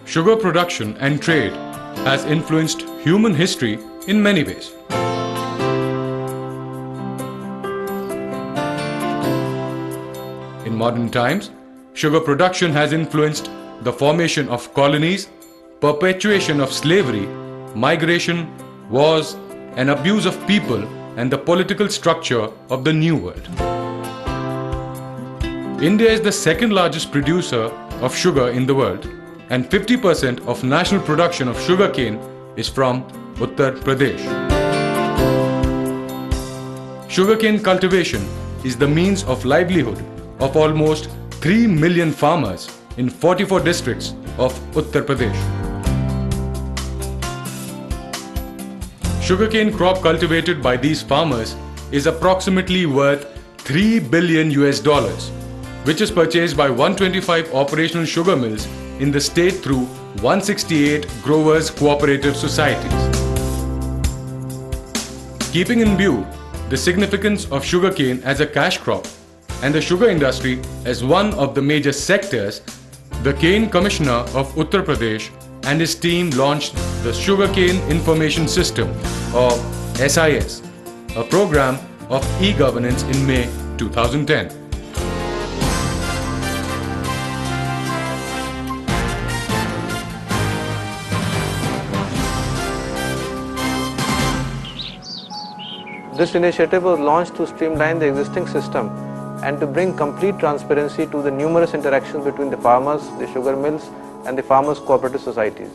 sugar production and trade has influenced human history in many ways. In modern times, sugar production has influenced the formation of colonies, perpetuation of slavery, migration, wars, and abuse of people and the political structure of the New World. India is the second largest producer of sugar in the world, and 50% of national production of sugarcane is from Uttar Pradesh. Sugarcane cultivation is the means of livelihood of almost 3 million farmers in 44 districts of Uttar Pradesh. Sugarcane crop cultivated by these farmers is approximately worth $3 billion, which is purchased by 125 operational sugar mills in the state through 168 growers' cooperative societies. Keeping in view the significance of sugarcane as a cash crop and the sugar industry as one of the major sectors, the Cane Commissioner of Uttar Pradesh and his team launched the Sugarcane Information System, or SIS, a program of e-governance in May 2010. This initiative was launched to streamline the existing system and to bring complete transparency to the numerous interactions between the farmers, the sugar mills, and the farmers' cooperative societies.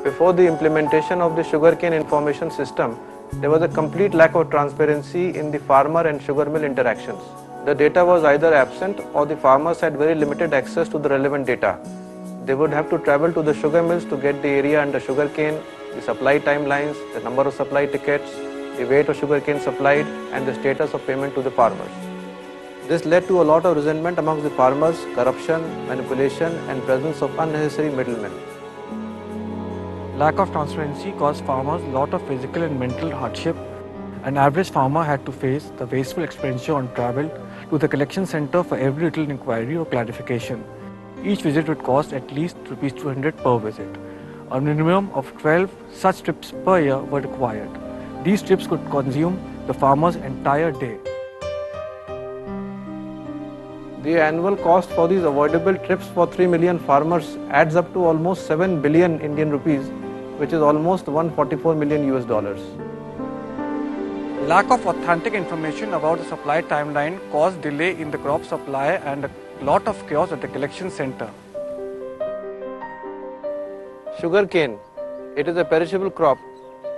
Before the implementation of the Sugarcane Information System, there was a complete lack of transparency in the farmer and sugar mill interactions. The data was either absent or the farmers had very limited access to the relevant data. They would have to travel to the sugar mills to get the area under sugarcane, the supply timelines, the number of supply tickets, the weight of sugarcane supplied, and the status of payment to the farmers. This led to a lot of resentment amongst the farmers, corruption, manipulation, and presence of unnecessary middlemen. Lack of transparency caused farmers a lot of physical and mental hardship. An average farmer had to face the wasteful expenditure on travel to the collection center for every little inquiry or clarification. Each visit would cost at least Rs 200 per visit. A minimum of 12 such trips per year were required. These trips could consume the farmer's entire day. The annual cost for these avoidable trips for 3 million farmers adds up to almost 7 billion Indian rupees, which is almost $144 million. Lack of authentic information about the supply timeline caused delay in the crop supply and a lot of chaos at the collection center. Sugarcane, it is a perishable crop,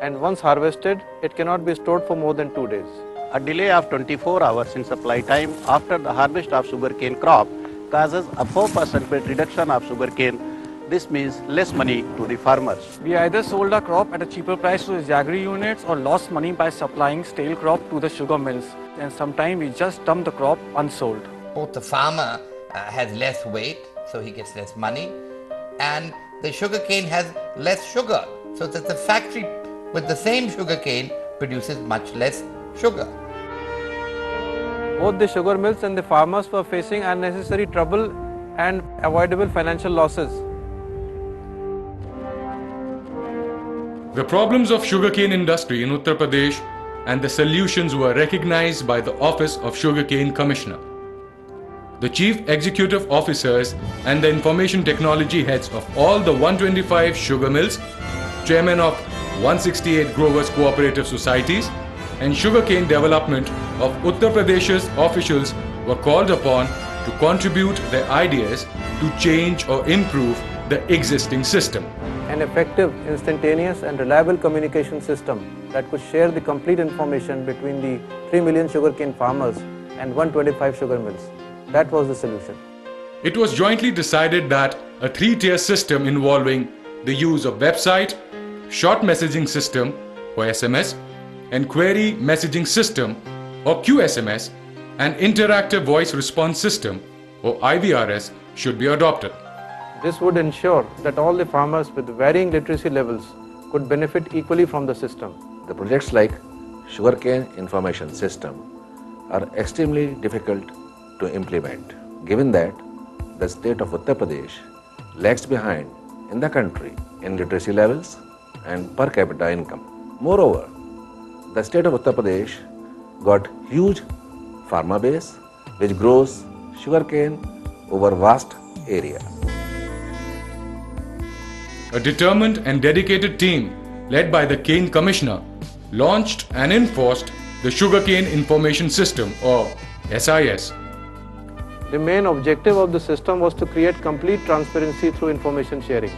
and once harvested, it cannot be stored for more than 2 days. A delay of 24 hours in supply time after the harvest of sugarcane crop causes a 4% reduction of sugarcane. This means less money to the farmers. We either sold our crop at a cheaper price to the jaggery units or lost money by supplying stale crop to the sugar mills. And sometimes we just dump the crop unsold. Both the farmer has less weight, so he gets less money, and the sugarcane has less sugar, so that the factory with the same sugarcane produces much less sugar. Both the sugar mills and the farmers were facing unnecessary trouble and avoidable financial losses. The problems of sugarcane industry in Uttar Pradesh and the solutions were recognized by the Office of Sugarcane Commissioner. The Chief Executive Officers and the Information Technology Heads of all the 125 sugar mills, Chairmen of 168 Growers Cooperative Societies, and Sugarcane Development of Uttar Pradesh's officials were called upon to contribute their ideas to change or improve the existing system. An effective, instantaneous and reliable communication system that could share the complete information between the 3 million sugarcane farmers and 125 sugar mills. That was the solution. It was jointly decided that a 3-tier system involving the use of website, short messaging system or SMS, and query messaging system or QSMS, and interactive voice response system or IVRS should be adopted. This would ensure that all the farmers with varying literacy levels could benefit equally from the system. The projects like Sugarcane Information System are extremely difficult to implement, given that the state of Uttar Pradesh lags behind in the country in literacy levels and per capita income. Moreover, the state of Uttar Pradesh got huge farmer base which grows sugarcane over vast area. A determined and dedicated team led by the Cane Commissioner launched and enforced the Sugarcane Information System or SIS. The main objective of the system was to create complete transparency through information sharing.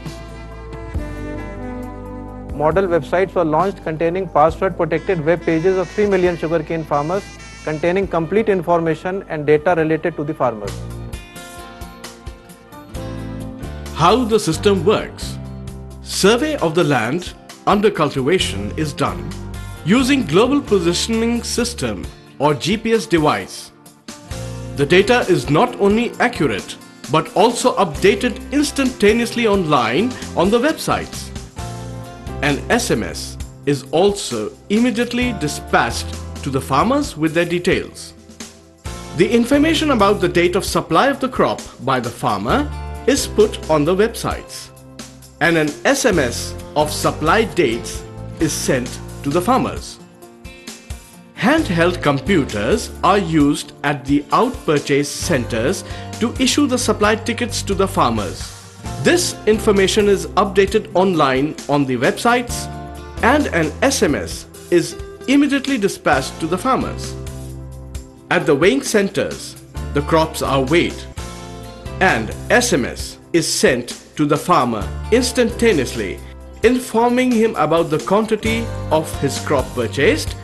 Model websites were launched containing password-protected web pages of 3 million sugarcane farmers containing complete information and data related to the farmers. How the system works. Survey of the land under cultivation is done using Global Positioning System or GPS device. The data is not only accurate but also updated instantaneously online on the websites. An SMS is also immediately dispatched to the farmers with their details. The information about the date of supply of the crop by the farmer is put on the websites, and an SMS of supply dates is sent to the farmers. Handheld computers are used at the out-purchase centers to issue the supply tickets to the farmers. This information is updated online on the websites, and an SMS is immediately dispatched to the farmers. At the weighing centers, the crops are weighed, and SMS is sent to the farmer instantaneously, informing him about the quantity of his crop purchased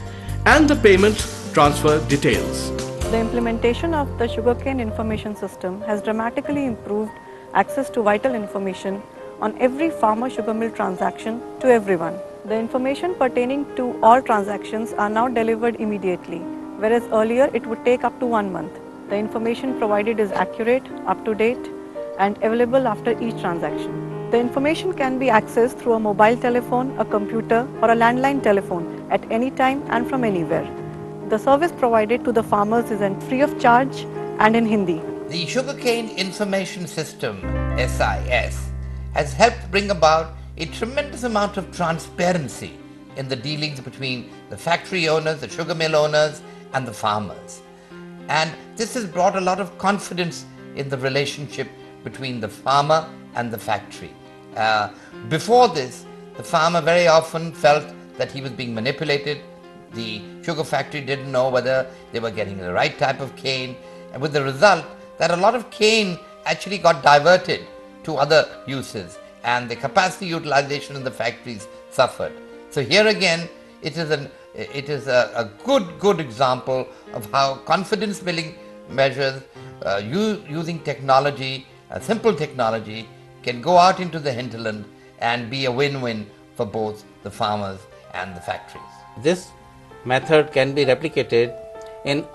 and the payment transfer details. The implementation of the Sugarcane Information System has dramatically improved access to vital information on every farmer sugar mill transaction to everyone. The information pertaining to all transactions are now delivered immediately, whereas earlier it would take up to 1 month. The information provided is accurate, up to date, and available after each transaction. The information can be accessed through a mobile telephone, a computer, or a landline telephone at any time and from anywhere. The service provided to the farmers is free of charge and in Hindi. The Sugarcane Information System, SIS, has helped bring about a tremendous amount of transparency in the dealings between the factory owners, the sugar mill owners, and the farmers. And this has brought a lot of confidence in the relationship between the farmer and the factory. Before this, the farmer very often felt that he was being manipulated. The sugar factory didn't know whether they were getting the right type of cane, and with the result that a lot of cane actually got diverted to other uses, and the capacity utilization in the factories suffered. So here again, it is a good example of how confidence building measures using technology, simple technology, can go out into the hinterland and be a win-win for both the farmers and the factories. This method can be replicated in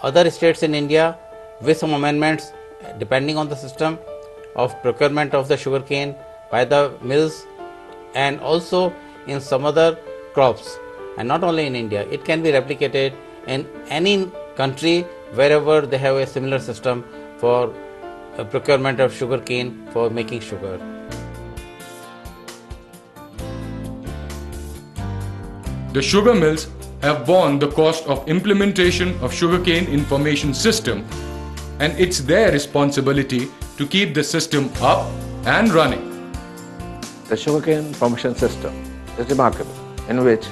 other states in India with some amendments depending on the system of procurement of the sugarcane by the mills, and also in some other crops, and not only in India. It can be replicated in any country wherever they have a similar system for procurement of sugarcane for making sugar. The sugar mills have borne the cost of implementation of Sugarcane Information System, and it's their responsibility to keep the system up and running. The Sugarcane Information System is remarkable, in which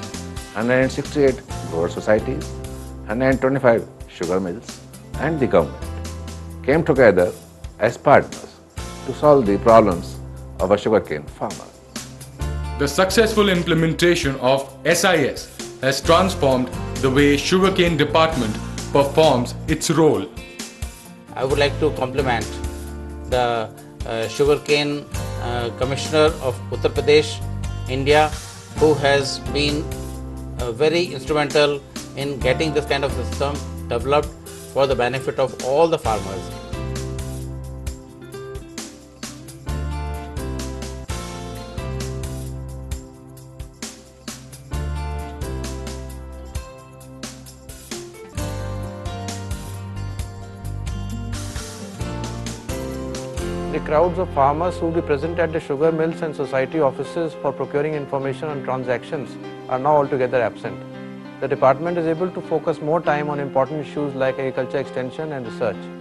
168 grower societies, 125 sugar mills and the government came together as partners to solve the problems of a sugarcane farmer. The successful implementation of SIS has transformed the way Sugarcane Department performs its role. I would like to compliment the Sugarcane Commissioner of Uttar Pradesh, India, who has been very instrumental in getting this kind of system developed for the benefit of all the farmers. The crowds of farmers who will be present at the sugar mills and society offices for procuring information on transactions are now altogether absent. The department is able to focus more time on important issues like agriculture extension and research.